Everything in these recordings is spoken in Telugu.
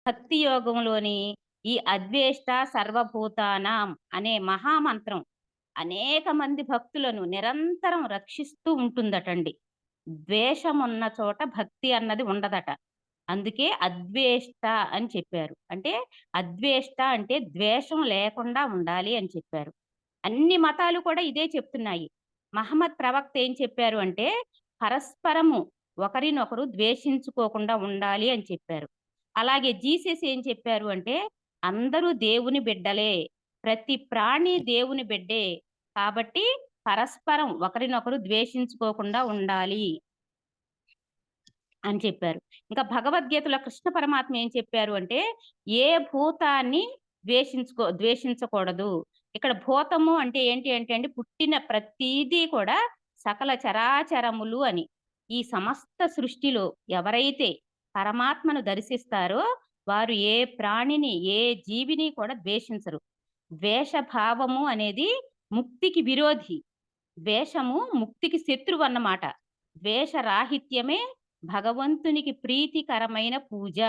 భక్తి యోగంలోని ఈ అద్వేష్ట సర్వభూతానాం అనే మహామంత్రం అనేక మంది భక్తులను నిరంతరం రక్షిస్తూ ఉంటుందటండి. ద్వేషమున్న చోట భక్తి అన్నది ఉండదట. అందుకే అద్వేష్ట అని చెప్పారు. అంటే అద్వేష్ట అంటే ద్వేషం లేకుండా ఉండాలి అని చెప్పారు. అన్ని మతాలు కూడా ఇదే చెప్తున్నాయి. మహమ్మద్ ప్రవక్త ఏం చెప్పారు అంటే, పరస్పరము ఒకరినొకరు ద్వేషించుకోకుండా ఉండాలి అని చెప్పారు. అలాగే జీసస్ ఏం చెప్పారు అంటే, అందరూ దేవుని బిడ్డలే. ప్రతి ప్రాణి దేవుని బిడ్డే. కాబట్టి పరస్పరం ఒకరినొకరు ద్వేషించుకోకుండా ఉండాలి అని చెప్పారు. ఇంకా భగవద్గీతలో కృష్ణ పరమాత్మ ఏం చెప్పారు అంటే, ఏ భూతాన్ని ద్వేషించకూడదు. ఇక్కడ భూతము అంటే ఏంటి అంటే అండి, పుట్టిన ప్రతీదీ కూడా సకల చరాచరములు అని. ఈ సమస్త సృష్టిలో ఎవరైతే పరమాత్మను దర్శిస్తారో వారు ఏ ప్రాణిని, ఏ జీవిని కూడా ద్వేషించరు. ద్వేష భావము అనేది ముక్తికి విరోధి. ద్వేషము ముక్తికి శత్రువన్నమాట. ద్వేష రాహిత్యమే భగవంతునికి ప్రీతికరమైన పూజ.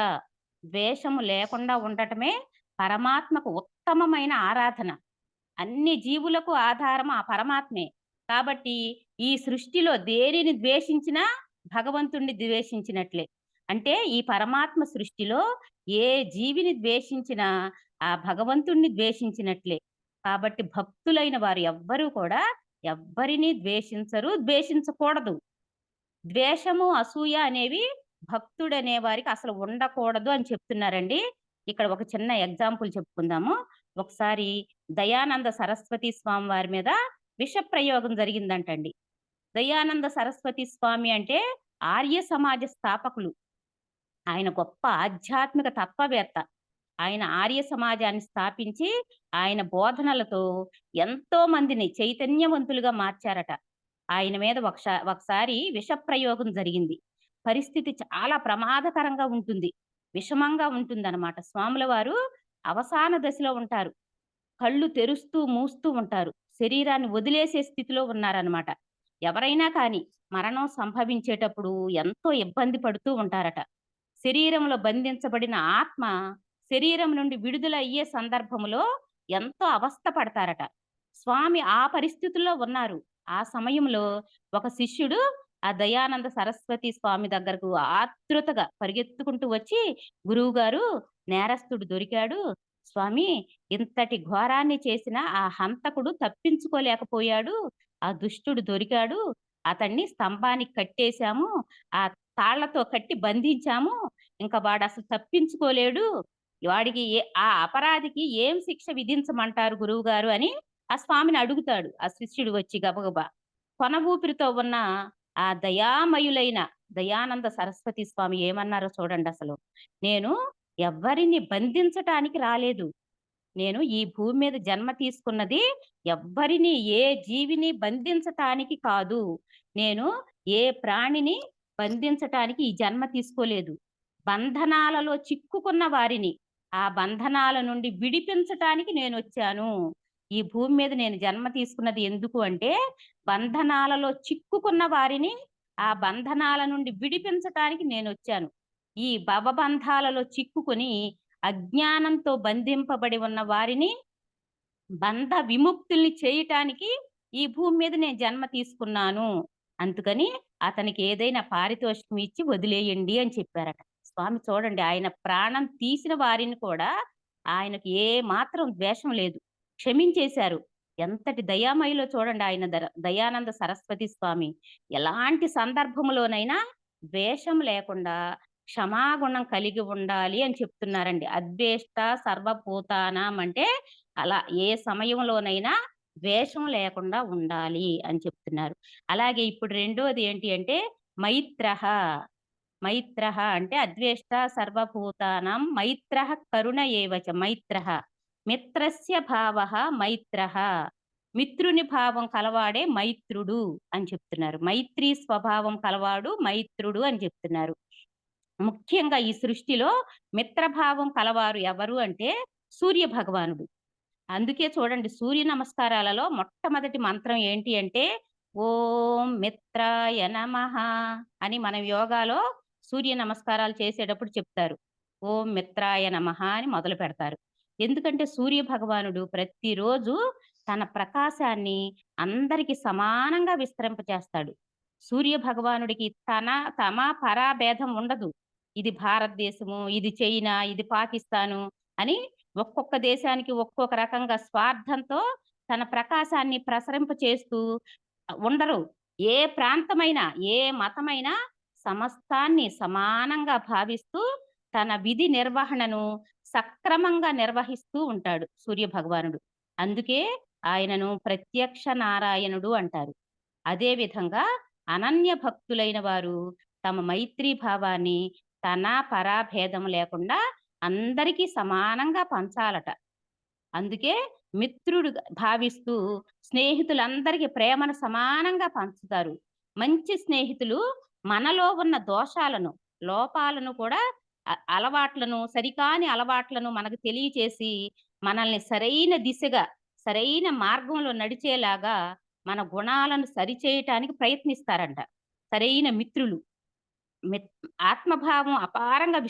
ద్వేషము లేకుండా ఉండటమే పరమాత్మకు ఉత్తమమైన ఆరాధన. అన్ని జీవులకు ఆధారం ఆ పరమాత్మే. కాబట్టి ఈ సృష్టిలో దేనిని ద్వేషించినా భగవంతుణ్ణి ద్వేషించినట్లే. అంటే ఈ పరమాత్మ సృష్టిలో ఏ జీవిని ద్వేషించినా ఆ భగవంతుణ్ణి ద్వేషించినట్లే. కాబట్టి భక్తులైన వారు ఎవ్వరూ కూడా ఎవ్వరిని ద్వేషించరు, ద్వేషించకూడదు. ద్వేషము, అసూయ అనేవి భక్తుడనే వారికి అసలు ఉండకూడదు అని చెప్తున్నారండి. ఇక్కడ ఒక చిన్న ఎగ్జాంపుల్ చెప్పుకుందాము. ఒకసారి దయానంద సరస్వతి స్వామి వారి మీద విష ప్రయోగం జరిగిందంటండి. దయానంద సరస్వతి స్వామి అంటే ఆర్య సమాజ స్థాపకులు. ఆయన గొప్ప ఆధ్యాత్మిక తత్వవేత్త. ఆయన ఆర్య సమాజాన్ని స్థాపించి ఆయన బోధనలతో ఎంతో మందిని చైతన్యవంతులుగా మార్చారట. ఆయన మీద ఒకసారి విష ప్రయోగం జరిగింది. పరిస్థితి చాలా ప్రమాదకరంగా ఉంటుంది. విషమంగా ఉంటుందన్నమాట. స్వాముల వారు అవసాన దశలో ఉంటారు. కళ్ళు తెరుస్తూ, మూస్తూ ఉంటారు. శరీరాన్ని వదిలేసే స్థితిలో ఉన్నారనమాట. ఎవరైనా కానీ మరణం సంభవించేటప్పుడు ఎంతో ఇబ్బంది పడుతూ ఉంటారట. శరీరంలో బంధించబడిన ఆత్మ శరీరం నుండి విడుదల అయ్యే సందర్భములో ఎంతో అవస్థ పడతారట. స్వామి ఆ పరిస్థితుల్లో ఉన్నారు. ఆ సమయంలో ఒక శిష్యుడు ఆ దయానంద సరస్వతి స్వామి దగ్గరకు ఆతృతగా పరిగెత్తుకుంటూ వచ్చి, గురువుగారు, నేరస్తుడు దొరికాడు. స్వామి, ఇంతటి ఘోరాన్ని చేసిన ఆ హంతకుడు తప్పించుకోలేకపోయాడు. ఆ దుష్టుడు దొరికాడు. అతన్ని స్తంభానికి కట్టేశాము. ఆ తాళ్లతో కట్టి బంధించాము. ఇంకా వాడసలు తప్పించుకోలేడు. వాడికి ఆ అపరాధికి ఏం శిక్ష విధించమంటారు గురువుగారు అని ఆ స్వామిని అడుగుతాడు ఆ శిష్యుడు వచ్చి గబగబా. కొన ఊపిరితో ఉన్న ఆ దయామయులైన దయానంద సరస్వతి స్వామి ఏమన్నారో చూడండి అసలు. నేను ఎవ్వరిని బంధించటానికి రాలేదు. నేను ఈ భూమి మీద జన్మ తీసుకున్నది ఎవ్వరిని, ఏ జీవిని బంధించటానికి కాదు. నేను ఏ ప్రాణిని బంధించటానికి ఈ జన్మ తీసుకోలేదు. బంధనాలలో చిక్కుకున్న వారిని ఆ బంధనాల నుండి విడిపించటానికి నేనొచ్చాను. ఈ భూమి మీద నేను జన్మ తీసుకున్నది ఎందుకు అంటే, బంధనాలలో చిక్కుకున్న వారిని ఆ బంధనాల నుండి విడిపించటానికి నేనొచ్చాను. ఈ భవబంధాలలో చిక్కుకొని అజ్ఞానంతో బంధింపబడి ఉన్న వారిని బంధ విముక్తుల్ని చేయటానికి ఈ భూమి మీద నేను జన్మ తీసుకున్నాను. అందుకని అతనికి ఏదైనా పారితోషికం ఇచ్చి వదిలేయండి అని చెప్పారట. స్వామి చూడండి, ఆయన ప్రాణం తీసిన వారిని కూడా ఆయనకి ఏ మాత్రం ద్వేషం లేదు. క్షమించేశారు. ఎంతటి దయామయులో చూడండి ఆయన దయానంద సరస్వతి స్వామి. ఎలాంటి సందర్భములోనైనా ద్వేషం లేకుండా క్షమాగుణం కలిగి ఉండాలి అని చెప్తున్నారండి. అద్వేష్ట సర్వభూతానాం అంటే అలా ఏ సమయంలోనైనా ద్వేషం లేకుండా ఉండాలి అని చెప్తున్నారు. అలాగే ఇప్పుడు రెండోది ఏంటి అంటే మైత్రః. మైత్రః అంటే అద్వేష్ట సర్వభూతానాం మైత్రః కరుణ ఏవచ మైత్రః. మిత్రస్య భావః మైత్రః. మిత్రుని భావం కలవాడే మైత్రుడు అని చెప్తున్నారు. మైత్రీ స్వభావం కలవాడు మైత్రుడు అని చెప్తున్నారు. ముఖ్యంగా ఈ సృష్టిలో మిత్రభావం కలవారు ఎవరు అంటే సూర్య భగవానుడు. అందుకే చూడండి, సూర్య నమస్కారాలలో మొట్టమొదటి మంత్రం ఏంటి అంటే ఓం మిత్రాయ నమః అని మనం యోగాలో సూర్య నమస్కారాలు చేసేటప్పుడు చెప్తారు. ఓం మిత్రాయ నమః అని మొదలుపెడతారు. ఎందుకంటే సూర్య భగవానుడు ప్రతిరోజు తన ప్రకాశాన్ని అందరికి సమానంగా విస్తరింపచేస్తాడు. సూర్య భగవానుడికి తమ, పరా భేదం ఉండదు. ఇది భారతదేశము, ఇది చైనా, ఇది పాకిస్తాను అని ఒక్కొక్క దేశానికి ఒక్కొక్క రకంగా స్వార్థంతో తన ప్రకాశాన్ని ప్రసరింపచేస్తూ ఉండరు. ఏ ప్రాంతమైనా, ఏ మతమైనా సమస్తాన్ని సమానంగా భావిస్తూ తన విధి నిర్వహణను సక్రమంగా నిర్వహిస్తూ ఉంటాడు సూర్య భగవానుడు. అందుకే ఆయనను ప్రత్యక్ష నారాయణుడు అంటారు. అదే విధంగా అనన్య భక్తులైన వారు తమ మైత్రీ భావాన్ని తన పరాభేదం లేకుండా అందరికీ సమానంగా పంచాలట. అందుకే మిత్రుడుగా భావిస్తూ స్నేహితులందరికీ ప్రేమను సమానంగా పంచుతారు. మంచి స్నేహితులు మనలో ఉన్న దోషాలను, లోపాలను కూడా అలవాట్లను, సరికాని అలవాట్లను మనకు తెలియచేసి, మనల్ని సరైన దిశగా, సరైన మార్గంలో నడిచేలాగా మన గుణాలను సరిచేయటానికి ప్రయత్నిస్తారంట. సరైన మిత్రులు. మిత్ ఆత్మభావం అపారంగా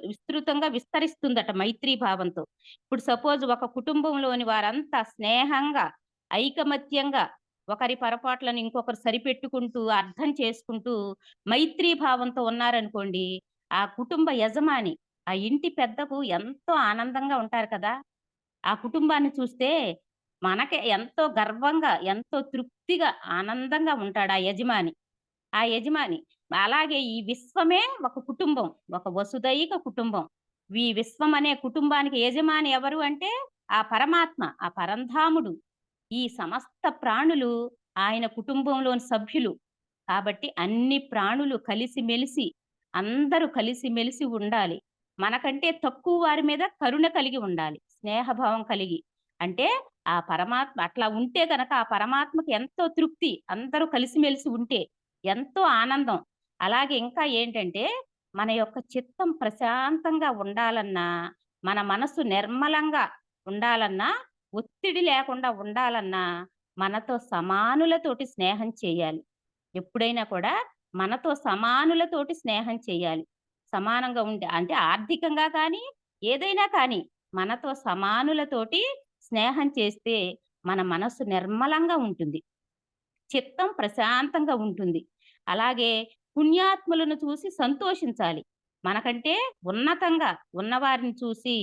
విస్తృతంగా విస్తరిస్తుందట మైత్రీ భావంతో. ఇప్పుడు సపోజ్ ఒక కుటుంబంలోని వారంతా స్నేహంగా, ఐకమత్యంగా ఒకరి పొరపాట్లను ఇంకొకరు సరిపెట్టుకుంటూ, అర్థం చేసుకుంటూ, మైత్రీ భావంతో ఉన్నారనుకోండి, ఆ కుటుంబ యజమాని, ఆ ఇంటి పెద్దకు ఎంతో ఆనందంగా ఉంటారు కదా! ఆ కుటుంబాన్ని చూస్తే మనకే ఎంతో గర్వంగా, ఎంతో తృప్తిగా, ఆనందంగా ఉంటాడు ఆ యజమాని. ఆ యజమాని. అలాగే ఈ విశ్వమే ఒక కుటుంబం. ఒక వసుదైక కుటుంబం. ఈ విశ్వం అనే కుటుంబానికి యజమాని ఎవరు అంటే ఆ పరమాత్మ, ఆ పరంధాముడు. ఈ సమస్త ప్రాణులు ఆయన కుటుంబంలోని సభ్యులు. కాబట్టి అన్ని ప్రాణులు కలిసిమెలిసి, అందరూ కలిసిమెలిసి ఉండాలి. మనకంటే తక్కువ వారి మీద కరుణ కలిగి ఉండాలి. స్నేహభావం కలిగి. అంటే ఆ పరమాత్మ అట్లా ఉంటే గనక ఆ పరమాత్మకి ఎంతో తృప్తి. అందరూ కలిసిమెలిసి ఉంటే. ఎంతో ఆనందం. అలాగే ఇంకా ఏంటంటే, మన యొక్క చిత్తం ప్రశాంతంగా ఉండాలన్నా, మన మనసు నిర్మలంగా ఉండాలన్నా, ఒత్తిడి లేకుండా ఉండాలన్నా, మనతో సమానులతోటి స్నేహం చేయాలి. ఎప్పుడైనా కూడా మనతో సమానులతోటి స్నేహం చేయాలి. సమానంగా ఉండే అంటే ఆర్థికంగా కానీ, ఏదైనా కానీ మనతో సమానులతోటి స్నేహం చేస్తే మన మనస్సు నిర్మలంగా ఉంటుంది. చిత్తం ప్రశాంతంగా ఉంటుంది. అలాగే పుణ్యాత్ములను చూసి సంతోషించాలి. మనకంటే ఉన్నతంగా ఉన్నవారిని చూసి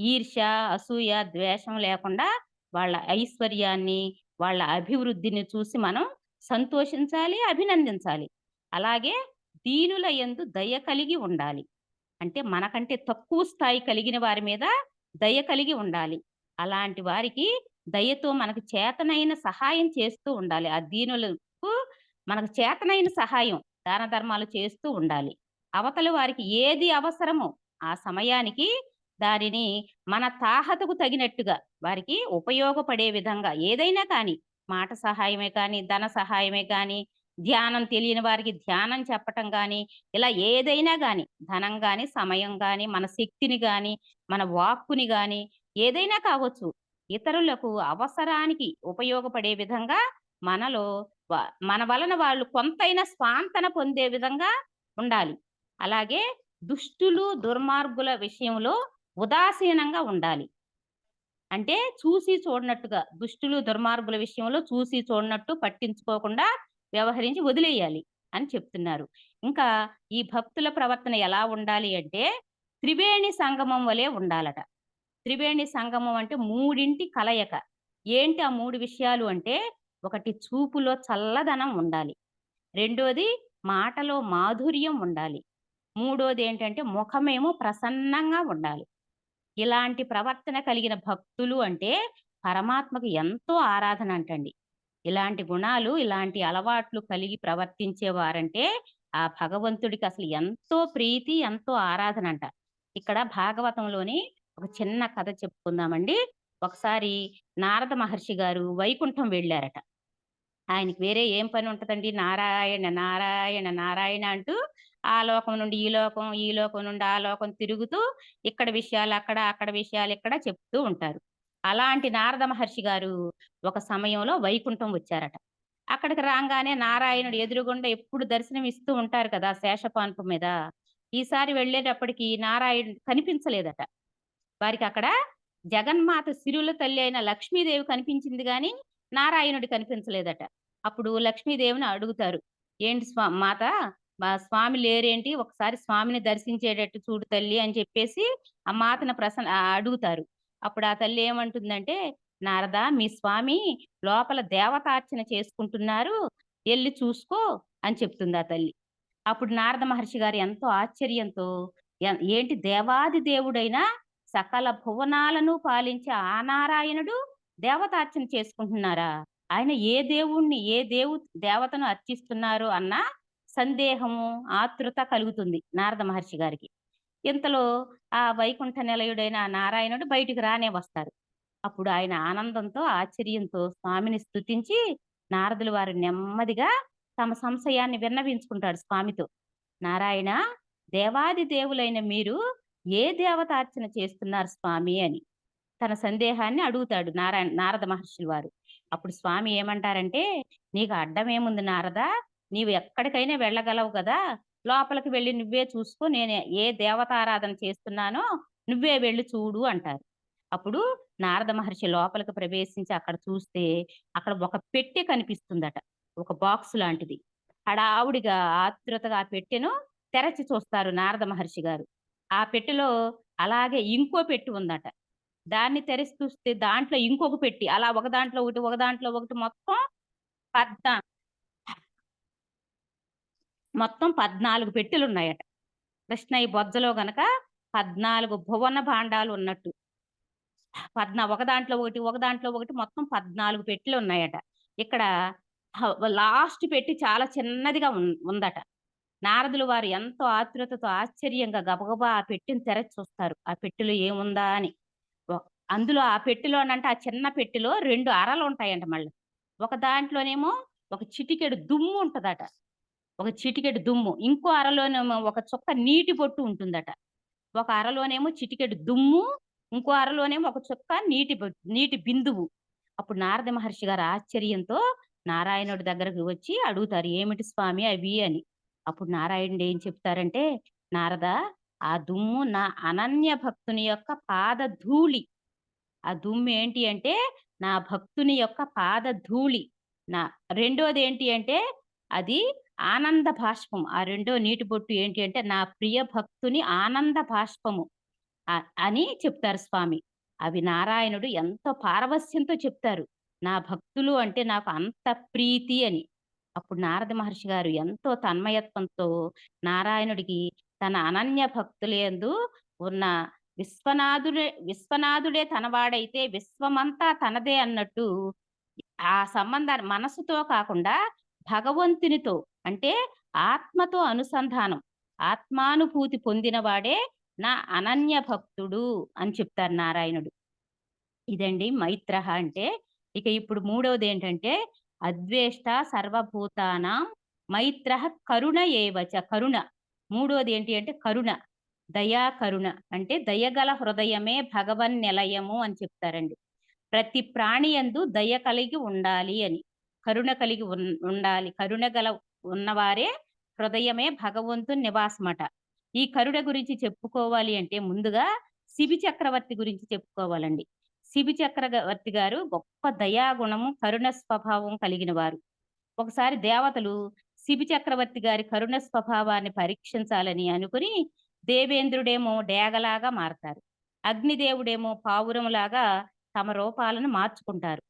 ఈర్ష్య, అసూయ, ద్వేషం లేకుండా వాళ్ళ ఐశ్వర్యాన్ని, వాళ్ళ అభివృద్ధిని చూసి మనం సంతోషించాలి, అభినందించాలి. అలాగే దీనుల యందు దయ కలిగి ఉండాలి. అంటే మనకంటే తక్కువ స్థాయి కలిగిన వారి మీద దయ కలిగి ఉండాలి. అలాంటి వారికి దయతో మనకు చేతనైన సహాయం చేస్తూ ఉండాలి. ఆ దీనులకు మనకు చేతనైన సహాయం, దాన ధర్మాలు చేస్తూ ఉండాలి. అవతలి వారికి ఏది అవసరమో ఆ సమయానికి దానిని మన తాహతకు తగినట్టుగా వారికి ఉపయోగపడే విధంగా ఏదైనా కానీ, మాట సహాయమే కానీ, ధన సహాయమే కానీ, ధ్యానం తెలియని వారికి ధ్యానం చెప్పటం గానీ, ఇలా ఏదైనా గాని, ధనం గాని, సమయం గాని, మన శక్తిని గాని, మన వాక్కుని గాని, ఏదైనా కావచ్చు. ఇతరులకు అవసరానికి ఉపయోగపడే విధంగా మనలో వ మన వలన వాళ్ళు కొంతైనా స్వాంతన పొందే విధంగా ఉండాలి. అలాగే దుష్టులు, దుర్మార్గుల విషయంలో ఉదాసీనంగా ఉండాలి. అంటే చూసి చూడనట్టుగా దుష్టులు, దుర్మార్గుల విషయంలో చూసి చూడనట్టు పట్టించుకోకుండా వ్యవహరించి వదిలేయాలి అని చెప్తున్నారు. ఇంకా ఈ భక్తుల ప్రవర్తన ఎలా ఉండాలి అంటే త్రివేణి సంగమం వలె ఉండాలట. త్రివేణి సంగమం అంటే మూడింటి కలయిక. ఏంటి ఆ 3 విషయాలు అంటే, ఒకటి చూపులో చల్లదనం ఉండాలి. రెండోది మాటలో మాధుర్యం ఉండాలి. మూడోదేంటంటే ముఖమేమో ప్రసన్నంగా ఉండాలి. ఇలాంటి ప్రవర్తన కలిగిన భక్తులు అంటే పరమాత్మకు ఎంతో ఆరాధన అంటండి. ఇలాంటి గుణాలు, ఇలాంటి అలవాట్లు కలిగి ప్రవర్తించేవారంటే ఆ భగవంతుడికి అసలు ఎంతో ప్రీతి, ఎంతో ఆరాధనంట. ఇక్కడ భాగవతంలోని ఒక చిన్న కథ చెప్పుకుందామండి. ఒకసారి నారద మహర్షి గారు వైకుంఠం వెళ్ళారట. ఆయనకి వేరే ఏం పని ఉంటదండి? నారాయణ, నారాయణ, నారాయణ అంటూ ఆ లోకం నుండి ఈ లోకం, ఈ లోకం నుండి ఆ లోకం తిరుగుతూ ఇక్కడ విషయాలు అక్కడ, అక్కడ విషయాలు ఇక్కడ చెప్తూ ఉంటారు. అలాంటి నారద మహర్షి గారు ఒక సమయంలో వైకుంఠం వచ్చారట. అక్కడికి రాంగానే నారాయణుడు ఎదురుగుండా ఎప్పుడు దర్శనం ఇస్తూ ఉంటారు కదా! శేషపాన్పు మీద. ఈసారి వెళ్ళేటప్పటికి నారాయణుడు కనిపించలేదట. వారికక్కడ జగన్మాత సిరుల తల్లి అయిన లక్ష్మీదేవి కనిపించింది గానీ, నారాయణుడు కనిపించలేదట. అప్పుడు లక్ష్మీదేవిని అడుగుతారు. "ఏంటి మాత మా స్వామి లేరేంటి? ఒకసారి స్వామిని దర్శించేటట్టు చూడు తల్లి" అని చెప్పేసి ఆ మాతను అడుగుతారు. అప్పుడు ఆ తల్లి ఏమంటుందంటే, "నారదా మీ స్వామి లోపల దేవతార్చన చేసుకుంటున్నారు. ఎళ్లి చూసుకో" అని చెప్తుంది ఆ తల్లి. అప్పుడు నారద మహర్షి గారు ఎంతో ఆశ్చర్యంతో ఏంటి దేవాది దేవుడైన సకల భువనాలను పాలించే ఆ నారాయణుడు దేవతార్చన చేసుకుంటున్నారా? ఆయన ఏ దేవుణ్ణి, ఏ దేవతను అర్చిస్తున్నారు అన్న సందేహము, ఆతృత కలుగుతుంది నారద మహర్షి గారికి. ఇంతలో ఆ వైకుంఠ నిలయుడైన ఆ నారాయణుడు బయటికి రానే వస్తారు. అప్పుడు ఆయన ఆనందంతో, ఆశ్చర్యంతో స్వామిని స్తుతించి నారదుల వారు నెమ్మదిగా తమ సంశయాన్ని విన్నవించుకుంటాడు స్వామితో. నారాయణ, దేవాది దేవులైన మీరు ఏ దేవతార్చన చేస్తున్నారు స్వామి అని. తన సందేహాన్ని అడుగుతాడు నారద మహర్షుల వారు. అప్పుడు స్వామి ఏమంటారంటే, "నీకు అడ్డమేముంది నారదా! నీవు ఎక్కడికైనా వెళ్ళగలవు గదా! లోపలికి వెళ్లి నువ్వే చూసుకో. నేను ఏ దేవతారాధన చేస్తున్నానో నువ్వే వెళ్లి చూడు" అంటారు. అప్పుడు నారద మహర్షి లోపలికి ప్రవేశించి అక్కడ చూస్తే, అక్కడ ఒక పెట్టె కనిపిస్తుందట. ఒక బాక్స్ లాంటిది. హడావుడిగా ఆతృతగా ఆ పెట్టెను తెరచి చూస్తారు నారద మహర్షి గారు. ఆ పెట్టెలో అలాగే ఇంకో పెట్టె ఉందట. దాన్ని తెరిచి చూస్తే దాంట్లో ఇంకొక పెట్టి అలా ఒక దాంట్లో ఒకటి, ఒక దాంట్లో ఒకటి పద్నా మొత్తం 14 పెట్టెలున్నాయట. కృష్ణయ్య బొజ్జలో గనక 14 భువన భాండాలు ఉన్నట్టు. ఒక దాంట్లో ఒకటి, ఒక దాంట్లో ఒకటి మొత్తం 14 పెట్టెలున్నాయట. ఇక్కడ లాస్ట్ పెట్టి చాలా చిన్నదిగా ఉందట. నారదులు వారు ఎంతో ఆతృతతో ఆశ్చర్యంగా గబగబా ఆ పెట్టెను తెరచి చూస్తారు. ఆ పెట్టెలో ఏముందా అని. ఒ అందులో ఆ పెట్టెలోనంట ఆ చిన్న పెట్టెలో 2 అరలుంటాయంట మళ్ళీ. ఒక దాంట్లోనేమో ఒక చిటికెడు దుమ్ము ఉంటదట. ఒక చిటికెడు దుమ్ము. ఇంకో అరలోనేమో ఒక చుక్క నీటి బొట్టు ఉంటుందట. ఒక అరలోనేమో చిటికెడు దుమ్ము, ఇంకో అరలోనేమో ఒక చుక్క నీటి బిందువు. అప్పుడు నారద మహర్షి గారు ఆశ్చర్యంతో నారాయణుడి దగ్గరకు వచ్చి అడుగుతారు. "ఏమిటి స్వామి అవి" అని. అప్పుడు నారాయణుడు ఏం చెప్తారంటే, "నారదా! ఆ దుమ్ము నా అనన్య భక్తుని యొక్క పాద ధూళి. ఆ దుమ్మేంటి అంటే, నా భక్తుని యొక్క పాద ధూళి. నా రెండోదేంటి అంటే, అది ఆనంద బాష్పం. ఆ రెండో నీటి బొట్టు ఏంటి అంటే, నా ప్రియ భక్తుని ఆనంద బాష్పము" అని చెప్తారు స్వామి. అవి నారాయణుడు ఎంతో పారవస్యంతో చెప్తారు. నా భక్తులు అంటే నాకు అంత ప్రీతి అని. అప్పుడు నారద మహర్షి గారు ఎంతో తన్మయత్వంతో నారాయణుడికి తన అనన్య భక్తులయందు ఉన్న విశ్వనాథుడే తనవాడైతే విశ్వమంతా తనదే అన్నట్టు ఆ సంబంధాన్ని మనసుతో కాకుండా భగవంతునితో అంటే ఆత్మతో అనుసంధానం, ఆత్మానుభూతి పొందినవాడే నా అనన్య భక్తుడు అని చెప్తారు నారాయణుడు. ఇదండి మైత్రః అంటే. ఇక ఇప్పుడు మూడవదేంటంటే అద్వేష్ట సర్వభూతానాం మైత్రః కరుణ ఏవచ కరుణ. మూడోది ఏంటి అంటే కరుణ. దయా కరుణ. అంటే దయగల హృదయమే భగవన్నిలయము అని చెప్తారండి. ప్రతి ప్రాణి యందు దయ కలిగి ఉండాలి అని. కరుణ కలిగి ఉండాలి. కరుణ గల ఉన్నవారే హృదయమే భగవంతుని నివాసమట. ఈ కరుణ గురించి చెప్పుకోవాలి అంటే ముందుగా శిబి చక్రవర్తి గురించి చెప్పుకోవాలండి. శిబి చక్రవర్తి గారు గొప్ప దయాగుణము, కరుణ స్వభావం కలిగిన వారు. ఒకసారి దేవతలు శిబి చక్రవర్తి గారి కరుణ స్వభావాన్ని పరీక్షించాలని అనుకుని దేవేంద్రుడేమో డేగలాగా మారతారు. అగ్నిదేవుడేమో పావురములాగా తమ రూపాలను మార్చుకుంటారు.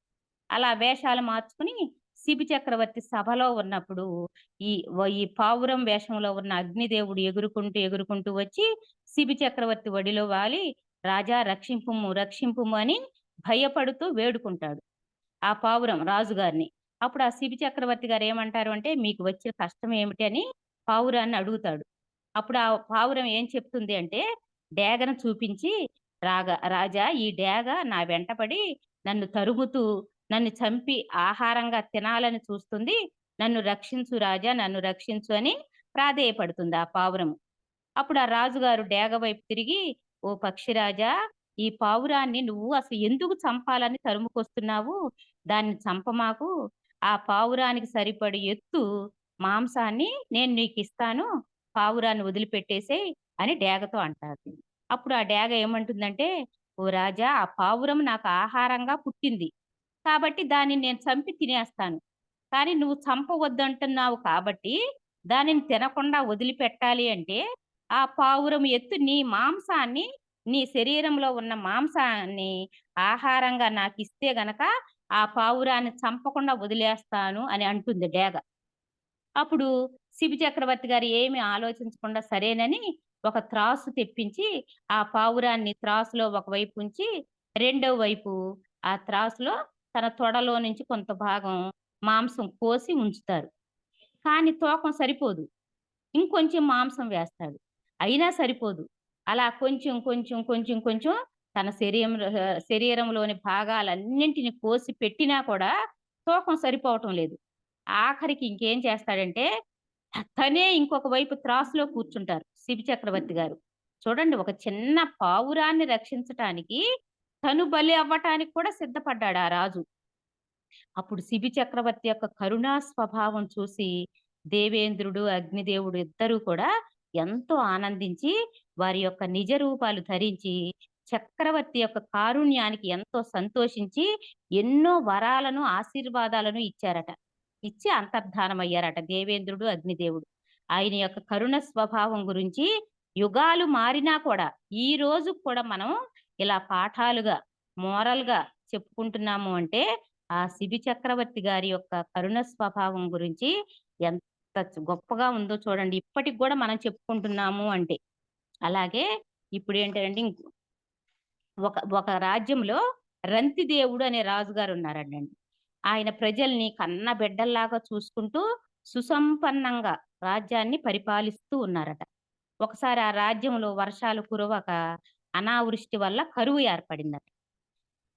అలా వేషాలు మార్చుకుని శిబి చక్రవర్తి సభలో ఉన్నప్పుడు ఈ పావురం వేషంలో ఉన్న అగ్నిదేవుడు ఎగురుకుంటూ వచ్చి శిబి చక్రవర్తి ఒడిలో వాలి రాజా రక్షింపుము రక్షింపుము అని భయపడుతూ వేడుకుంటాడు ఆ పావురం రాజుగారిని. అప్పుడు ఆ శిబి చక్రవర్తి గారు ఏమంటారు అంటే, "మీకు వచ్చిన కష్టం ఏమిటి" అని పావురాన్ని అడుగుతాడు. అప్పుడు ఆ పావురం ఏం చెప్తుంది అంటే, డేగను చూపించి, రాజా ఈ డేగ నా వెంటపడి నన్ను తరుముతూ, నన్ను చంపి ఆహారంగా తినాలని చూస్తుంది. నన్ను రక్షించు రాజా, నన్ను రక్షించు" అని ప్రాధేయపడుతుంది ఆ పావురము. అప్పుడు ఆ రాజుగారు డేగ వైపు తిరిగి, "ఓ పక్షిరాజా! ఈ పావురాన్ని నువ్వు అసలు ఎందుకు చంపాలని తరుముకొస్తున్నావు? దాన్ని చంపమాకు. ఆ పావురానికి సరిపడే ఎత్తు మాంసాన్ని నేను నీకిస్తాను. పావురాన్ని వదిలిపెట్టేసేయ్ అని డేగతో అంటారు. అప్పుడు ఆ డేగ ఏమంటుందంటే, "ఓ రాజా! ఆ పావురం నాకు ఆహారంగా పుట్టింది. కాబట్టి దానిని నేను చంపి తినేస్తాను. కానీ నువ్వు చంపవద్దంటున్నావు కాబట్టి, దానిని తినకుండా వదిలిపెట్టాలి అంటే, ఆ పావురం ఎత్తు నీ మాంసాన్ని, నీ శరీరంలో ఉన్న మాంసాన్ని ఆహారంగా నాకిస్తే గనక, ఆ పావురాన్ని చంపకుండా వదిలేస్తాను" అని అంటుంది డేగ. అప్పుడు శిబి చక్రవర్తి గారు ఏమి ఆలోచించకుండా సరేనని ఒక త్రాసు తెప్పించి, ఆ పావురాన్ని త్రాసులో ఒకవైపు ఉంచి, రెండో వైపు ఆ త్రాసులో తన తొడలో నుంచి కొంత భాగం మాంసం కోసి ఉంచుతారు. కానీ తూకం సరిపోదు. ఇంకొంచెం మాంసం వేస్తాడు. అయినా సరిపోదు. అలా కొంచెం, కొంచెం, కొంచెం, కొంచెం తన శరీరంలోని భాగాలన్నింటిని కోసి పెట్టినా కూడా తూకం సరిపోవటం లేదు. ఆఖరికి ఇంకేం చేస్తాడంటే, తనే ఇంకొక వైపు త్రాసులో కూర్చుంటారు శిబి చక్రవర్తి గారు. చూడండి, ఒక చిన్న పావురాన్ని రక్షించటానికి తను బలి అవ్వటానికి కూడా సిద్ధపడ్డాడు ఆ రాజు. అప్పుడు శిబి చక్రవర్తి యొక్క కరుణా స్వభావం చూసి దేవేంద్రుడు, అగ్నిదేవుడు ఇద్దరూ కూడా ఎంతో ఆనందించి వారి యొక్క నిజ రూపాలు ధరించి చక్రవర్తి యొక్క కారుణ్యానికి ఎంతో సంతోషించి ఎన్నో వరాలను, ఆశీర్వాదాలను ఇచ్చారట. ఇచ్చి అంతర్ధానమయ్యారట దేవేంద్రుడు, అగ్నిదేవుడు. ఆయన యొక్క కరుణ స్వభావం గురించి యుగాలు మారినా కూడా ఈ రోజు కూడా మనం ఇలా పాఠాలుగా, మోరల్‌గా చెప్పుకుంటున్నాము అంటే ఆ శిబి చక్రవర్తి గారి యొక్క కరుణ స్వభావం గురించి ఎంత గొప్పగా ఉందో చూడండి. ఇప్పటికి గూడా మనం చెప్పుకుంటున్నాము అంటే. అలాగే ఇప్పుడేంటంటే ఒక ఒక రాజ్యంలో రంతిదేవుడు అనే రాజుగారున్నారండండి. ఆయన ప్రజల్ని కన్న బిడ్డల్లాగా చూసుకుంటూ సుసంపన్నంగా రాజ్యాన్ని పరిపాలిస్తూ ఉన్నారట. ఒకసారి ఆ రాజ్యంలో వర్షాలు కురవక అనావృష్టి వల్ల కరువు ఏర్పడిందట.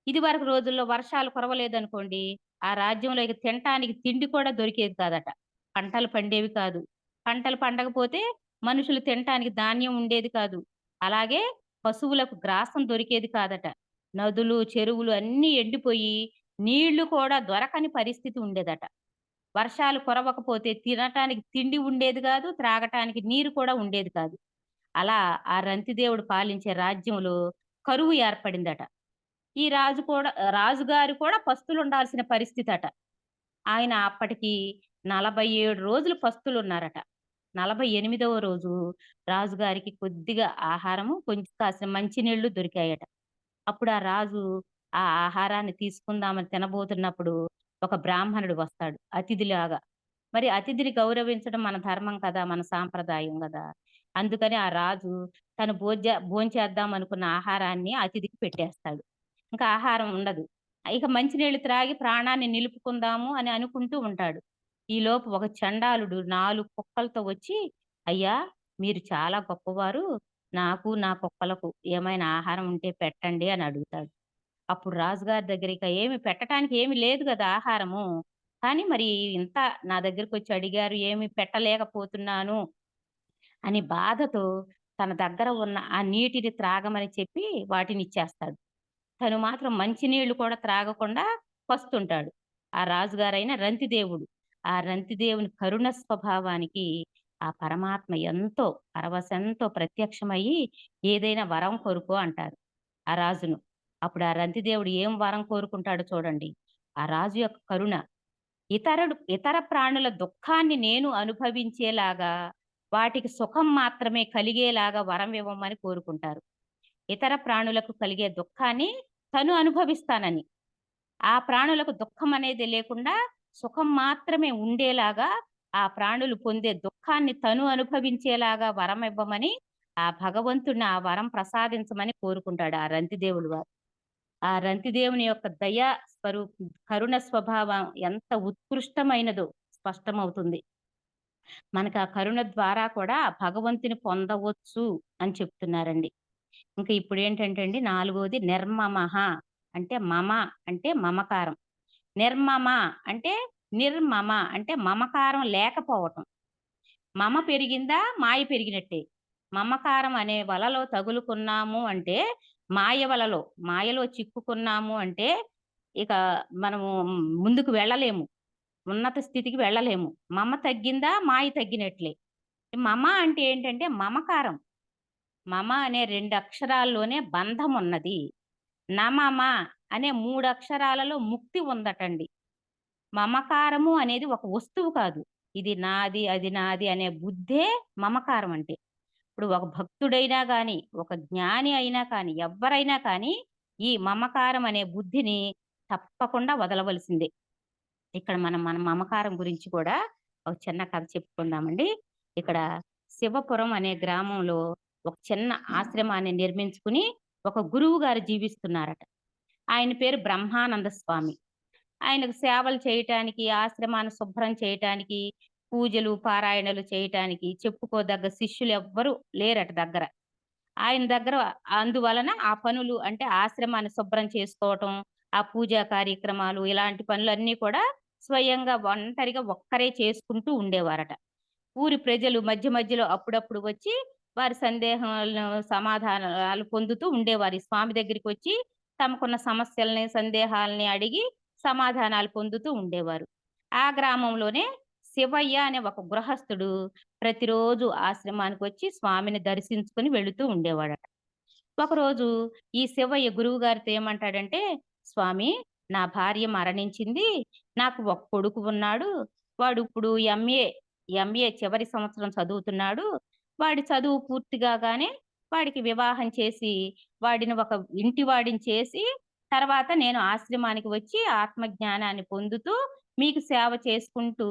ఇదివరకు రోజుల్లో వర్షాలు కురవలేదనుకోండి, ఆ రాజ్యంలో ఇక తినటానికి తిండి కూడా దొరికేది కాదట. పంటలు పండేవి కాదు. పంటలు పండకపోతే మనుషులు తినటానికి ధాన్యం ఉండేది కాదు. అలాగే పశువులకు గ్రాసం దొరికేది కాదట. నదులు, చెరువులు అన్నీ ఎండిపోయి నీళ్లు కూడా దొరకని పరిస్థితి ఉండేదట. వర్షాలు కురవకపోతే తినటానికి తిండి ఉండేది కాదు. త్రాగటానికి నీరు కూడా ఉండేది కాదు. అలా ఆ రంతిదేవుడు పాలించే రాజ్యంలో కరువు ఏర్పడిందట. ఈ రాజుగారు కూడా పస్తులుండాల్సిన పరిస్థితట. ఆయన అప్పటికి 47 రోజులు పస్తులున్నారట. 48వ రోజు రాజుగారికి కొద్దిగా ఆహారము, కొంచెం కాసిన మంచినీళ్ళు దొరికాయట. అప్పుడు ఆ రాజు ఆ ఆహారాన్ని తీసుకుందామని తినబోతున్నప్పుడు ఒక బ్రాహ్మణుడు వస్తాడు అతిథిలాగా. మరి అతిథిని గౌరవించడం మన ధర్మం కదా! మన సాంప్రదాయం గదా! అందుకని ఆ రాజు తను భోంచేద్దాం అనుకున్న ఆహారాన్ని అతిథికి పెట్టేస్తాడు. ఇంకా ఆహారం ఉండదు. ఇక మంచినీళ్ళు త్రాగి ప్రాణాన్ని నిలుపుకుందాము అని అనుకుంటూ ఉంటాడు. ఈలోపు ఒక చండాలుడు 4 కుక్కలతో వచ్చి, "అయ్యా! మీరు చాలా గొప్పవారు. నాకు, నా కుక్కలకు ఏమైనా ఆహారం ఉంటే పెట్టండి" అని అడుగుతాడు. అప్పుడు రాజుగారి దగ్గర ఇక పెట్టటానికి ఏమి లేదు గదా ఆహారము. కానీ మరి ఇంత నా దగ్గరకొచ్చి అడిగారు, ఏమి పెట్టలేకపోతున్నాను అని బాధతో తన దగ్గర ఉన్న ఆ నీటిని త్రాగమని చెప్పి వాటినిచ్చేస్తాడు. తను మాత్రం మంచినీళ్ళు కూడా త్రాగకుండా పస్తుంటాడు. ఆ రాజుగారైన రంతిదేవుడు. ఆ రంతిదేవుని కరుణ స్వభావానికి ఆ పరమాత్మ ఎంతో పరవశంతో ప్రత్యక్షమయ్యి ఏదైనా వరం కోరుకో అంటారు ఆ రాజును. అప్పుడు ఆ రంతిదేవుడు ఏం వరం కోరుకుంటాడో చూడండి. ఆ రాజు యొక్క కరుణ ఇతర ప్రాణుల దుఃఖాన్ని నేను అనుభవించేలాగా, వాటికి సుఖం మాత్రమే కలిగేలాగా వరం ఇవ్వమని కోరుకుంటారు. ఇతర ప్రాణులకు కలిగే దుఃఖాన్ని తను అనుభవిస్తానని. ఆ ప్రాణులకు దుఃఖం అనేది లేకుండా సుఖం మాత్రమే ఉండేలాగా, ఆ ప్రాణులు పొందే దుఃఖాన్ని తను అనుభవించేలాగా వరం ఇవ్వమని, ఆ భగవంతుడిని ఆ వరం ప్రసాదించమని కోరుకుంటాడు ఆ రంతిదేవుడు వారు. ఆ రంతిదేవుని యొక్క కరుణ స్వభావం ఎంత ఉత్కృష్టమైనదో స్పష్టమవుతుంది. మనకు ఆ కరుణ ద్వారా కూడా భగవంతుని పొందవచ్చు అని చెప్తున్నారండి. ఇంకా ఇప్పుడేంటంటే అండి, నాలుగోది నిర్మమః అంటే అంటే మమకారం. నిర్మమ అంటే నిర్మమ అంటే మమకారం లేకపోవటం. మమ పెరిగిందా మాయ పెరిగినట్టే. మమకారం అనే వలలో తగులుకున్నాము అంటే మాయలో చిక్కుకున్నాము అంటే ఇక మనము ముందుకు వెళ్ళలేము. ఉన్నత స్థితికి వెళ్ళలేము. మమ తగ్గిందా మాయ తగ్గినట్లే. మమ అంటే ఏంటంటే మమకారం. మమ అనే 2 అక్షరాల్లోనే బంధం ఉన్నది. నమమ అనే 3 అక్షరాలలో ముక్తి ఉందటండి. మమకారము అనేది ఒక వస్తువు కాదు. ఇది నాది, అది నాది అనే బుద్ధే మమకారం అంటే. ఇప్పుడు ఒక భక్తుడైనా గాని, ఒక జ్ఞాని అయినా కానీ, ఎవ్వరైనా కానీ ఈ మమకారం అనే బుద్ధిని తప్పకుండా వదలవలసిందే. ఇక్కడ మనం మన మమకారం గురించి కూడా ఒక చిన్న కథ చెప్పుకుందామండి. ఇక్కడ శివపురం అనే గ్రామంలో ఒక చిన్న ఆశ్రమాన్ని నిర్మించుకుని ఒక గురువు గారు జీవిస్తున్నారట. ఆయన పేరు బ్రహ్మానంద స్వామి. ఆయనకు సేవలు చేయటానికి, ఆశ్రమాన్ని శుభ్రం చేయటానికి, పూజలు, పారాయణలు చేయటానికి చెప్పుకోదగ్గ శిష్యులెవ్వరూ లేరట దగ్గర. ఆయన దగ్గర అందువలన ఆ పనులు అంటే ఆశ్రమాన్ని శుభ్రం చేసుకోవటం, ఆ పూజా కార్యక్రమాలు ఇలాంటి పనులన్నీ కూడా స్వయంగా ఒంటరిగా ఒక్కరే చేసుకుంటూ ఉండేవారట. ఊరి ప్రజలు మధ్య మధ్యలో అప్పుడప్పుడు వచ్చి వారి సందేహాలను సమాధానాలు పొందుతూ ఉండేవారు. ఈ స్వామి దగ్గరికొచ్చి తమకున్న సమస్యల్ని, సందేహాల్ని అడిగి సమాధానాలు పొందుతూ ఉండేవారు. ఆ గ్రామంలోనే శివయ్య అనే ఒక గృహస్థుడు ప్రతిరోజు ఆశ్రమానికొచ్చి స్వామిని దర్శించుకొని వెళుతూ ఉండేవాడట. ఒకరోజు ఈ శివయ్య గురువుగారితో ఏమంటాడంటే, "స్వామి, నా భార్య మరణించింది. నాకు ఒక కొడుకు ఉన్నాడు. వాడిప్పుడు ఎంఏ చివరి సంవత్సరం చదువుతున్నాడు. వాడి చదువు పూర్తి కాగానే వాడికి వివాహం చేసి, వాడిని ఒక ఇంటివాడిని చేసి, తర్వాత నేను ఆశ్రమానికి వచ్చి ఆత్మజ్ఞానాన్ని పొందుతూ, మీకు సేవ చేసుకుంటూ,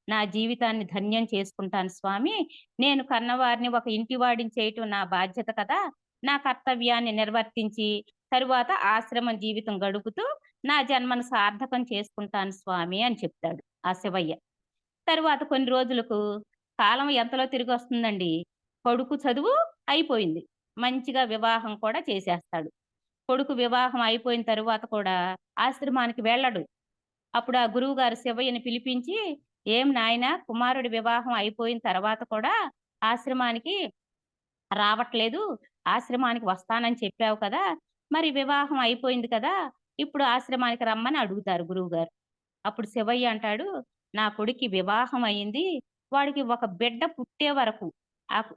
నా జీవితాన్ని ధన్యం చేసుకుంటాను స్వామి. నేను కన్నవారిని ఒక ఇంటివాడిని చేయటం నా బాధ్యత కదా! నా కర్తవ్యాన్ని నిర్వర్తించి, తరువాత ఆశ్రమం జీవితం గడుపుతూ, నా జన్మను సార్థకం చేసుకుంటాను స్వామి" అని చెప్తాడు ఆ శివయ్య. తరువాత కొన్ని రోజులకు కాలం ఎంతలో తిరిగొస్తుందండి. కొడుకు చదువు అయిపోయింది. మంచిగా వివాహం కూడా చేసేస్తాడు. కొడుకు వివాహం అయిపోయిన తరువాత కూడా ఆశ్రమానికి వెళ్ళడు. అప్పుడు ఆ గురువుగారు శివయ్యని పిలిపించి, "ఏం నాయనా, కుమారుడి వివాహం అయిపోయిన తర్వాత కూడా ఆశ్రమానికి రావట్లేదు. ఆశ్రమానికి వస్తానని చెప్పావు కదా! మరి వివాహం అయిపోయింది కదా! ఇప్పుడు ఆశ్రమానికి రమ్మని" అడుగుతారు గురువుగారు. అప్పుడు శివయ్య అంటాడు, "నా కొడుక్కి వివాహం అయింది. వాడికి ఒక బిడ్డ పుట్టే వరకు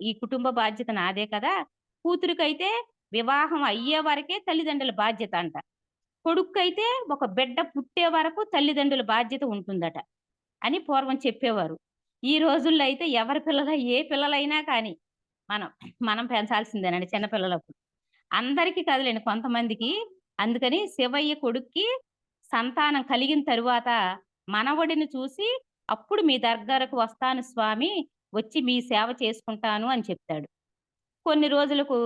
ఈ కుటుంబ బాధ్యత నాదే కదా! కూతురికైతే వివాహం అయ్యే వరకే తల్లిదండ్రుల బాధ్యత అంట. కొడుక్కైతే ఒక బిడ్డ పుట్టే వరకు తల్లిదండ్రుల బాధ్యత ఉంటుందట" అని పూర్వం చెప్పేవారు. ఈ రోజుల్లో అయితే ఎవరి ఏ పిల్లలైనా కానీ మనం మనం పెంచాల్సిందేనండి చిన్న పిల్లలప్పుడు. అందరికీ కాదులెండి కొంతమందికి. అందుకని శివయ్య కొడుక్కి సంతానం కలిగిన తరువాత మనవడిని చూసి, "అప్పుడు మీ దగ్గరకు వస్తాను స్వామి, వచ్చి మీ సేవ చేసుకుంటాను" అని చెప్తాడు. కొన్ని రోజులకు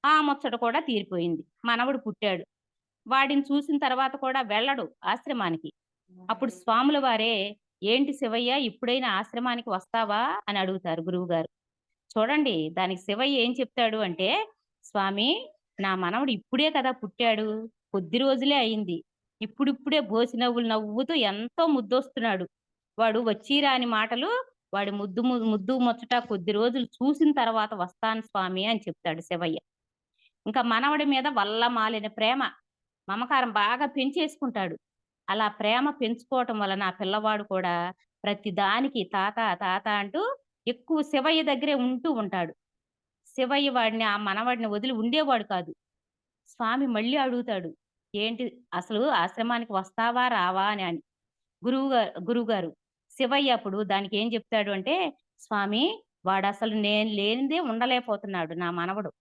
ఆ ముచ్చట కూడా తీరిపోయింది. మనవడు పుట్టాడు. వాడిని చూసిన తర్వాత కూడా వెళ్ళడు ఆశ్రమానికి. అప్పుడు స్వాముల వారే, "ఏంటి శివయ్య, ఇప్పుడైనా ఆశ్రమానికి వస్తావా?" అని అడుగుతారు గురువుగారు. చూడండి దానికి శివయ్య ఏం చెప్తాడు అంటే, "స్వామి, నా మనవడు ఇప్పుడే కదా పుట్టాడు. కొద్ది రోజులే అయింది. ఇప్పుడిప్పుడే బోసినవ్వులు నవ్వుతూ ఎంతో ముద్దొస్తున్నాడు. వాడు వచ్చి రాని మాటలు, వాడి ముద్దు ముచ్చట కొద్ది రోజులు చూసిన తర్వాత వస్తాను స్వామి" అని చెప్తాడు శివయ్య. ఇంకా మనవడి మీద వల్లమాలిన ప్రేమ, మమకారం బాగా పెంచేసుకుంటాడు. అలా ప్రేమ పెంచుకోవటం వలన ఆ పిల్లవాడు కూడా ప్రతిదానికి తాత, తాత అంటూ ఎక్కువ శివయ్య దగ్గరే ఉంటూ ఉంటాడు. శివయ్య వాడిని ఆ మనవడిని వదిలి ఉండేవాడు కాదు. స్వామి మళ్ళీ అడుగుతాడు, "ఏంటి అసలు ఆశ్రమానికి వస్తావా? రావా?" అని. గురువుగారు శివయ్య అప్పుడు దానికేం జెప్తాడు అంటే, "స్వామి, వాడసలు నేను లేనిదే ఉండలేకపోతున్నాడు నా మనవడు.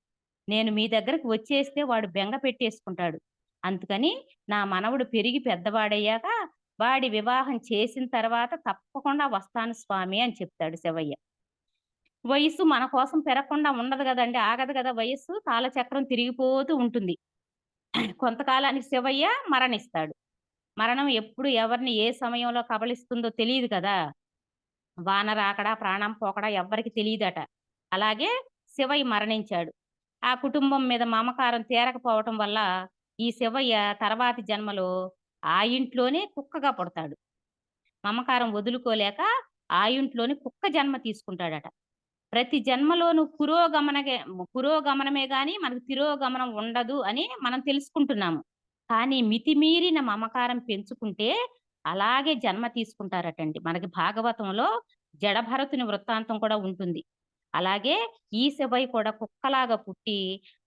నేను మీ దగ్గరకి వచ్చేస్తే వాడు బెంగ పెట్టేసుకుంటాడు. అందుకని నా మనవడు పెరిగి పెద్దవాడయ్యాక వాడి వివాహం చేసిన తర్వాత తప్పకుండా వస్తాను స్వామి" అని చెప్తాడు శివయ్య. వయస్సు మన కోసం పెరగకుండా ఉండదు గదండీ! ఆగదు గదా వయస్సు. కాలచక్రం తిరిగిపోతూ ఉంటుంది. కొంతకాలానికి శివయ్య మరణిస్తాడు. మరణం ఎప్పుడు ఎవరిని ఏ సమయంలో కబళిస్తుందో తెలీదు కదా! వాన రాకడా, ప్రాణం పోకడా ఎవ్వరికీ తెలీదట. అలాగే శివయ్య మరణించాడు. ఆ కుటుంబం మీద మమకారం తీరకపోవటం వల్ల ఈ శివయ్య తర్వాతి జన్మలో ఆ ఇంట్లోనే కుక్కగా పుడతాడు. మమకారం వదులుకోలేక ఆ ఇంట్లోనే కుక్క జన్మ తీసుకుంటాడట. ప్రతి జన్మలోనూ పురోగమనమే గాని మనకు తిరోగమనం ఉండదు అని మనం తెలుసుకుంటున్నాము. కానీ మితిమీరిన మమకారం పెంచుకుంటే అలాగే జన్మ తీసుకుంటారటండి. మనకి భాగవతంలో జడభరతుని వృత్తాంతం కూడా ఉంటుంది. అలాగే ఈ శివయ్య కూడా కుక్కలాగా పుట్టి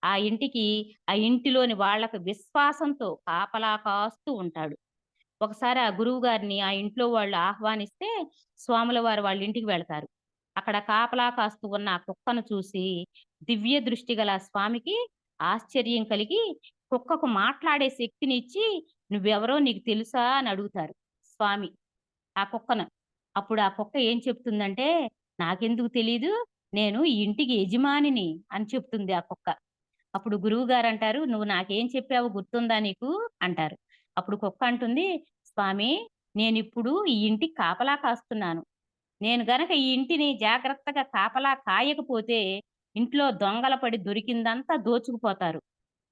ఆ ఇంటికి, ఆ ఇంటిలోని వాళ్ళకి విశ్వాసంతో కాపలా కాస్తూ ఉంటాడు. ఒకసారి ఆ గురువుగారిని ఆ ఇంట్లో వాళ్ళు ఆహ్వానిస్తే స్వాముల వారు వాళ్ళ ఇంటికి వెళతారు. అక్కడ కాపలా కాస్తూ ఉన్న ఆ కుక్కను చూసి దివ్య దృష్టి గల ఆ స్వామికి ఆశ్చర్యం కలిగి కుక్కకు మాట్లాడే శక్తినిచ్చి "నువ్వెవరో నీకు తెలుసా?" అని అడుగుతారు స్వామి ఆ కుక్కను. అప్పుడు ఆ కుక్క ఏం చెప్తుందంటే, "నాకెందుకు తెలీదు. నేను ఈ ఇంటికి యజమానిని" అని చెప్తుంది ఆ కుక్క. అప్పుడు గురువుగారంటారు, "నువ్వు నాకేం చెప్పావో గుర్తుందా నీకు?" అంటారు. అప్పుడు కుక్క అంటుంది, "స్వామి, నేనిప్పుడు ఈ ఇంటికి కాపలా కాస్తున్నాను. నేను గనక ఈ ఇంటిని జాగ్రత్తగా కాపలా కాయకపోతే, ఇంట్లో దొంగల పడి దొరికిందంతా దోచుకుపోతారు.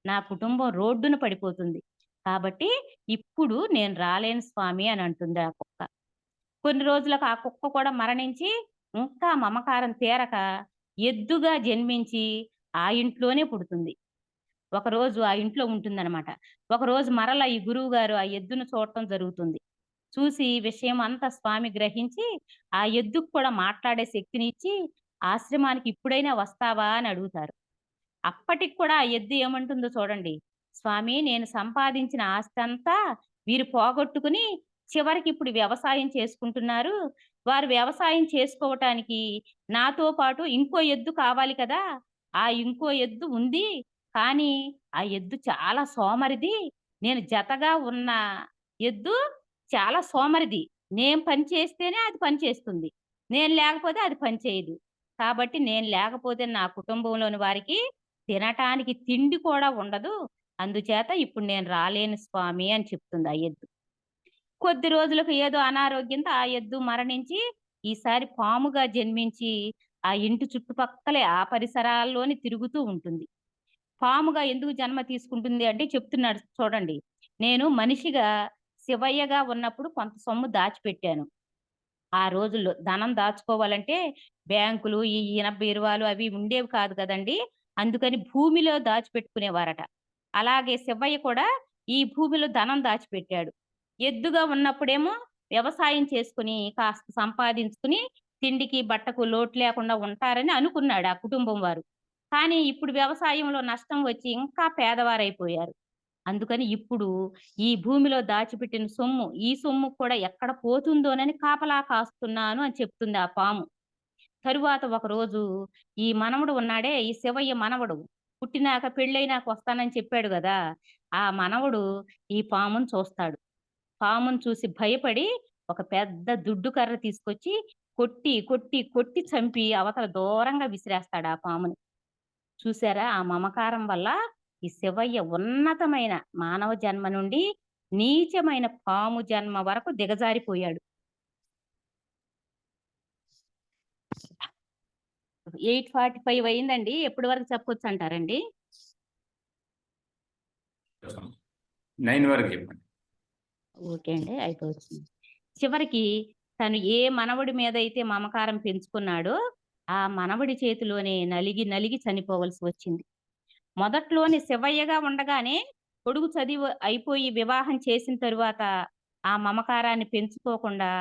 నా కుటుంబం రోడ్డున పడిపోతుంది. కాబట్టి ఇప్పుడు నేను రాలేను స్వామి" అని అంటుంది ఆ కుక్క. కొన్ని రోజులకు ఆ కుక్క కూడా మరణించి, ఇంకా మమకారం తీరక ఎద్దుగా జన్మించి ఆ ఇంట్లోనే పుడుతుంది. ఒకరోజు ఆ ఇంట్లో ఉంటుందనమాట. ఒకరోజు మరలా ఈ గురువుగారు ఆ ఎద్దును చూడటం జరుగుతుంది. చూసి విషయం అంతా స్వామి గ్రహించి, ఆ ఎద్దుకు కూడా మాట్లాడే శక్తినిచ్చి, "ఆశ్రమానికి ఇప్పుడైనా వస్తావా?" అని అడుగుతారు. అప్పటికి కూడా ఆ ఎద్దు ఏమంటుందో చూడండి. "స్వామి, నేను సంపాదించిన ఆస్తంతా వీరు పోగొట్టుకుని చివరికిప్పుడు వ్యవసాయం చేసుకుంటున్నారు. వారు వ్యవసాయం చేసుకోవటానికి నాతో పాటు ఇంకో ఎద్దు కావాలి కదా! ఆ ఇంకో ఎద్దు ఉంది. కానీ ఆ ఎద్దు చాలా సోమరిది. నేను జతగా ఉన్న ఎద్దు చాలా సోమరిది. నేను పని చేస్తేనే అది పని చేస్తుంది. నేను లేకపోతే అది పని చేయదు. కాబట్టి నేను లేకపోతే నా కుటుంబంలోని వారికి తినటానికి తిండి కూడా ఉండదు. అందుచేత ఇప్పుడు నేను రాలేను స్వామి" అని చెప్తుంది ఆ ఎద్దు. కొద్ది రోజులకు ఏదో అనారోగ్యంతో ఆ ఎద్దు మరణించి, ఈసారి పాముగా జన్మించి, ఆ ఇంటి చుట్టుపక్కలే ఆ పరిసరాల్లోని తిరుగుతూ ఉంటుంది. పాముగా ఎందుకు జన్మ తీసుకుంటుంది అంటే చెప్తున్నాడు చూడండి. "నేను మనిషిగా శివయ్యగా ఉన్నప్పుడు కొంత సొమ్ము దాచిపెట్టాను. ఆ రోజుల్లో ధనం దాచుకోవాలంటే బ్యాంకులు, ఈ ఇనప బీరువాలు అవి ఉండేవి కాదు కదండీ! అందుకని భూమిలో దాచిపెట్టుకునేవారట. అలాగే శివయ్య కూడా ఈ భూమిలో ధనం దాచిపెట్టాడు. ఎద్దుగా ఉన్నప్పుడేమో వ్యవసాయం చేసుకొని కాస్త సంపాదించుకుని తిండికి, బట్టకు లోటు లేకుండా ఉంటారని అనుకున్నాడు ఆ కుటుంబం వారు. కానీ ఇప్పుడు వ్యవసాయంలో నష్టం వచ్చి ఇంకా పేదవారైపోయారు. అందుకని ఇప్పుడు ఈ భూమిలో దాచిపెట్టిన సొమ్ము, ఈ సొమ్ము కూడా ఎక్కడ పోతుందోనని కాపలా కాస్తున్నాను అని చెప్తుంది ఆ పాము. తరువాత ఒకరోజు ఈ మనవడు ఉన్నాడే, ఈ శివయ్య మనవడు. పుట్టినాక పెళ్ళైనాక వస్తానని చెప్పాడు గదా! ఆ మనవడు ఈ పాముని చూస్తాడు. పాముని చూసి భయపడి ఒక పెద్ద దుడ్డు కర్ర తీసుకొచ్చి కొట్టి, కొట్టి, కొట్టి చంపి అవతల దూరంగా విసిరేస్తాడు ఆ పాముని. చూసారా? ఆ మమకారం వల్ల ఈ శివయ్య ఉన్నతమైన మానవ జన్మ నుండి నీచమైన పాము జన్మ వరకు దిగజారిపోయాడు. 8:45 అయిందండి. ఎప్పటి వరకు చెప్పొచ్చంటారండి? 9 వరకు చెప్పండి. ఓకే అండి. అయిపోవచ్చింది. చివరికి తను ఏ మనవడి మీదైతే మమకారం పెంచుకున్నాడో, ఆ మనవడి చేతిలోనే నలిగి, నలిగి చనిపోవలసి వచ్చింది. మొదట్లోనే శివయ్యగా ఉండగానే కొడుకు చదివి అయిపోయి వివాహం చేసిన తరువాత ఆ మమకారాన్ని పెంచుకోకుండా,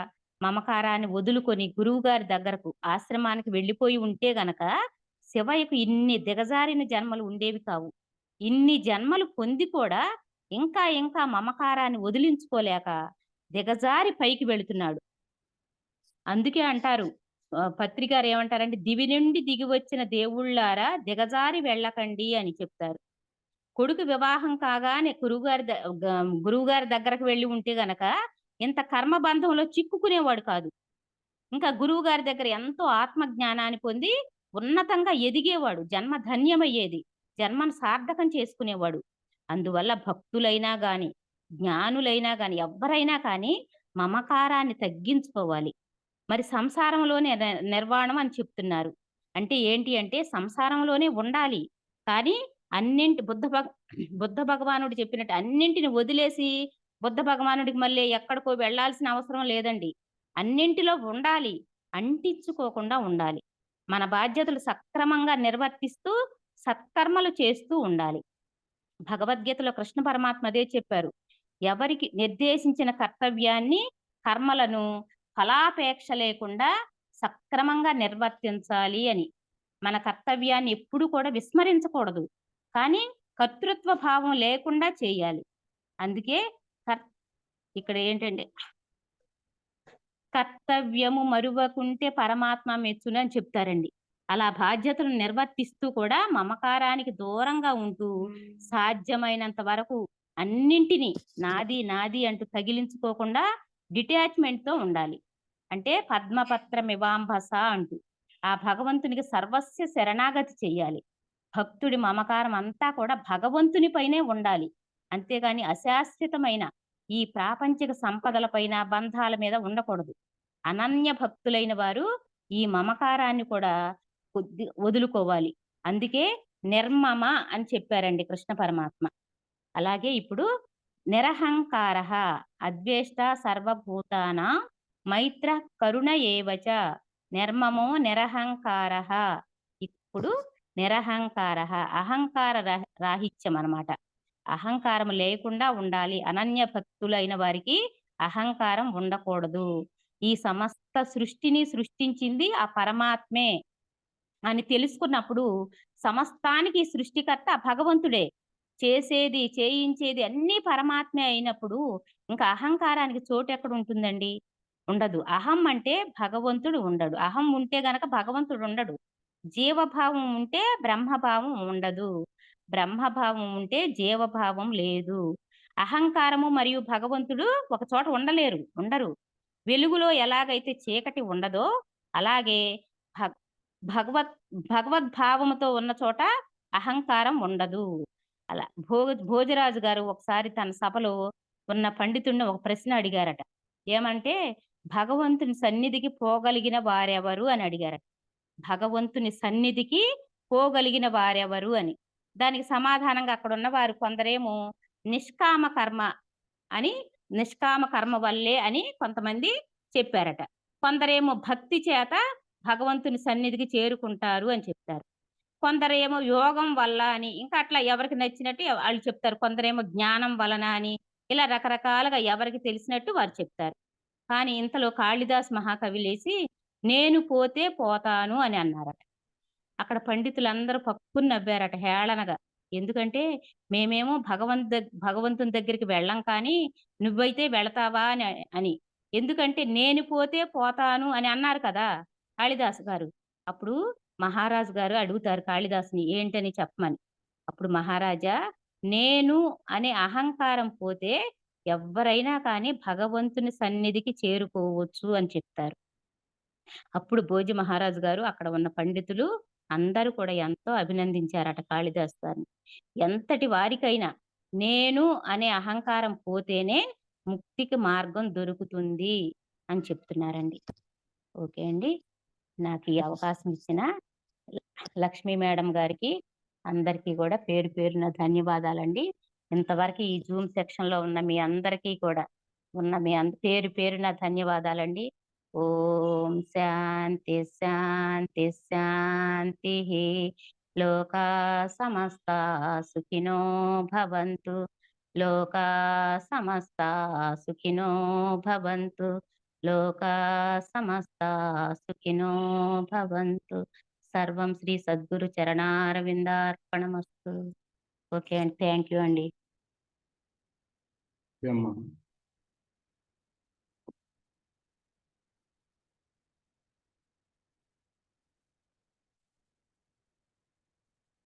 మమకారాన్ని వదులుకొని గురువుగారి దగ్గరకు ఆశ్రమానికి వెళ్ళిపోయి ఉంటే గనక శివయ్యకు ఇన్ని దిగజారిన జన్మలు ఉండేవి కావు. ఇన్ని జన్మలు పొంది కూడా ఇంకా ఇంకా మమకారాన్ని వదిలించుకోలేక దిగజారి పైకి వెళుతున్నాడు. అందుకే అంటారు పత్రి గారు ఏమంటారంటే, "దివి నుండి దిగి వచ్చిన దేవుళ్ళారా దిగజారి వెళ్ళకండి" అని చెప్తారు. కొడుకు వివాహం కాగానే గురువుగారి దగ్గరకు వెళ్లి ఉంటే గనక ఇంత కర్మబంధంలో చిక్కుకునేవాడు కాదు. ఇంకా గురువుగారి దగ్గర ఎంతో ఆత్మ జ్ఞానాన్ని పొంది ఉన్నతంగా ఎదిగేవాడు. జన్మ ధన్యమయ్యేది. జన్మను సార్థకం చేసుకునేవాడు. అందువల్ల భక్తులైనా గాని, జ్ఞానులైనా గాని, ఎవ్వరైనా కానీ మమకారాన్ని తగ్గించుకోవాలి. మరి సంసారంలోనే నిర్వాణం అని చెప్తున్నారు. అంటే ఏంటి అంటే సంసారంలోనే ఉండాలి. కానీ అన్నింటి బుద్ధ భగవానుడు చెప్పినట్టు అన్నింటిని వదిలేసి బుద్ధ భగవానుడికి మళ్ళీ ఎక్కడికో వెళ్ళాల్సిన అవసరం లేదండి. అన్నింటిలో ఉండాలి. అంటించుకోకుండా ఉండాలి. మన బాధ్యతలు సక్రమంగా నిర్వర్తిస్తూ సత్కర్మలు చేస్తూ ఉండాలి. భగవద్గీతలో కృష్ణ పరమాత్మ అదే చెప్పారు. ఎవరికి నిర్దేశించిన కర్తవ్యాన్ని, కర్మలను ఫలాపేక్ష లేకుండా సక్రమంగా నిర్వర్తించాలి అని. మన కర్తవ్యాన్ని ఎప్పుడు కూడా విస్మరించకూడదు. కానీ కర్తృత్వ భావం లేకుండా చేయాలి. అందుకే కర్ ఇక్కడ ఏంటంటే కర్తవ్యము మరువకుంటే పరమాత్మ మెచ్చును అని చెప్తారండి. అలా బాధ్యతలను నిర్వర్తిస్తూ కూడా మమకారానికి దూరంగా ఉంటూ సాధ్యమైనంత వరకు అన్నింటినీ నాది నాది అంటూ తగిలించుకోకుండా డిటాచ్‌మెంట్‌తో ఉండాలి. అంటే పద్మపత్రమివాంభస అంటూ ఆ భగవంతునికి సర్వస్వ శరణాగతి చెయ్యాలి. భక్తుడి మమకారం అంతా కూడా భగవంతుని పైనే ఉండాలి. అంతేగాని అశాశ్వతమైన ఈ ప్రాపంచిక సంపదల పైన, బంధాల మీద ఉండకూడదు. అనన్య భక్తులైన వారు ఈ మమకారాన్ని కూడా వదులుకోవాలి. అందుకే నిర్మమ అని చెప్పారండి కృష్ణ పరమాత్మ. అలాగే ఇప్పుడు నిరహంకారః అద్వేష్ట సర్వభూతానాం మైత్రః కరుణ ఏవచ నిర్మమో నిరహంకారః. ఇప్పుడు నిరహంకారః అహంకార రాహిత్యం అన్నమాట. అహంకారం లేకుండా ఉండాలి. అనన్య భక్తులైన వారికి అహంకారం ఉండకూడదు. ఈ సమస్త సృష్టిని సృష్టించింది ఆ పరమాత్మే అని తెలుసుకున్నప్పుడు సమస్తానికి సృష్టికర్త ఆ భగవంతుడే. చేసేది, చేయించేది అన్నీ పరమాత్మే అయినప్పుడు ఇంకా అహంకారానికి చోటెక్కడుంటుందండి? ఉండదు. అహం అంటే భగవంతుడు ఉండడు. అహం ఉంటే గనక భగవంతుడు ఉండడు. జీవభావం ఉంటే బ్రహ్మభావం ఉండదు. బ్రహ్మభావం ఉంటే జీవభావం లేదు. అహంకారము మరియు భగవంతుడు ఒక చోట ఉండరు. వెలుగులో ఎలాగైతే చీకటి ఉండదో అలాగే భగ్ భగవత్ భగవద్భావముతో ఉన్న చోట అహంకారం ఉండదు. అలా భోజరాజు గారు ఒకసారి తన సభలో ఉన్న పండితుడిని ఒక ప్రశ్న అడిగారట. ఏమంటే భగవంతుని సన్నిధికి పోగలిగిన వారెవరు అని అడిగారట. భగవంతుని సన్నిధికి పోగలిగిన వారెవరు అని. దానికి సమాధానంగా అక్కడున్న వారు కొందరేమో నిష్కామ కర్మ అని, నిష్కామ కర్మ వల్లే అని కొంతమంది చెప్పారట. కొందరేమో భక్తి చేత భగవంతుని సన్నిధికి చేరుకుంటారు అని చెప్తారు. కొందరేమో యోగం వల్ల అని, ఇంకా అట్లా ఎవరికి నచ్చినట్టు ఆళ్ళు చెప్తారు. కొందరేమో జ్ఞానం వలన అని, ఇలా రకరకాలుగా ఎవరికి తెలిసినట్టు వారు చెప్తారు. కానీ ఇంతలో కాళిదాసు మహాకవి లేసి, "నేను పోతే పోతాను" అని అన్నారట. అక్కడ పండితులందరూ పక్కున నవ్వారట హేళనగా. ఎందుకంటే, "మేమేమో భగవంతుని దగ్గరికి వెళ్ళం కానీ, నువ్వైతే వెళతావా" అని. ఎందుకంటే, "నేను పోతే పోతాను" అని అన్నారు కదా కాళిదాసు గారు. అప్పుడు మహారాజు గారు అడుగుతారు కాళిదాసుని ఏంటని చెప్పమని. అప్పుడు మహారాజా, "నేను అనే అహంకారం పోతే ఎవ్వరైనా కానీ భగవంతుని సన్నిధికి చేరుకోవచ్చు" అని చెప్తారు. అప్పుడు భోజి మహారాజు గారు, అక్కడ ఉన్న పండితులు అందరూ కూడా ఎంతో అభినందించారట కాళిదాసు గారిని. ఎంతటి వారికైనా నేను అనే అహంకారం పోతేనే ముక్తికి మార్గం దొరుకుతుంది అని చెప్తున్నారండి. ఓకే అండి. నాకు ఈ అవకాశం ఇచ్చిన లక్ష్మీ మేడం గారికి అందరికీ కూడా పేరు పేరున ధన్యవాదాలండి. ఇంతవరకు ఈ జూమ్ సెక్షన్‌లో ఉన్న మీ అందరికీ కూడా పేరు పేరున ధన్యవాదాలండి. ఓం శాంతి శాంతి శాంతిః. లోకా సమస్తా సుఖినో భవంతు. లోకా సమస్తా సుఖినో భవంతు. లోకా సమస్తా సుఖినో భవంతు. సర్వం శ్రీ సద్గురు చరణారవిందార్పణమస్తు. ఓకే అండి. థ్యాంక్ యూ అండి. ఏమ్మా?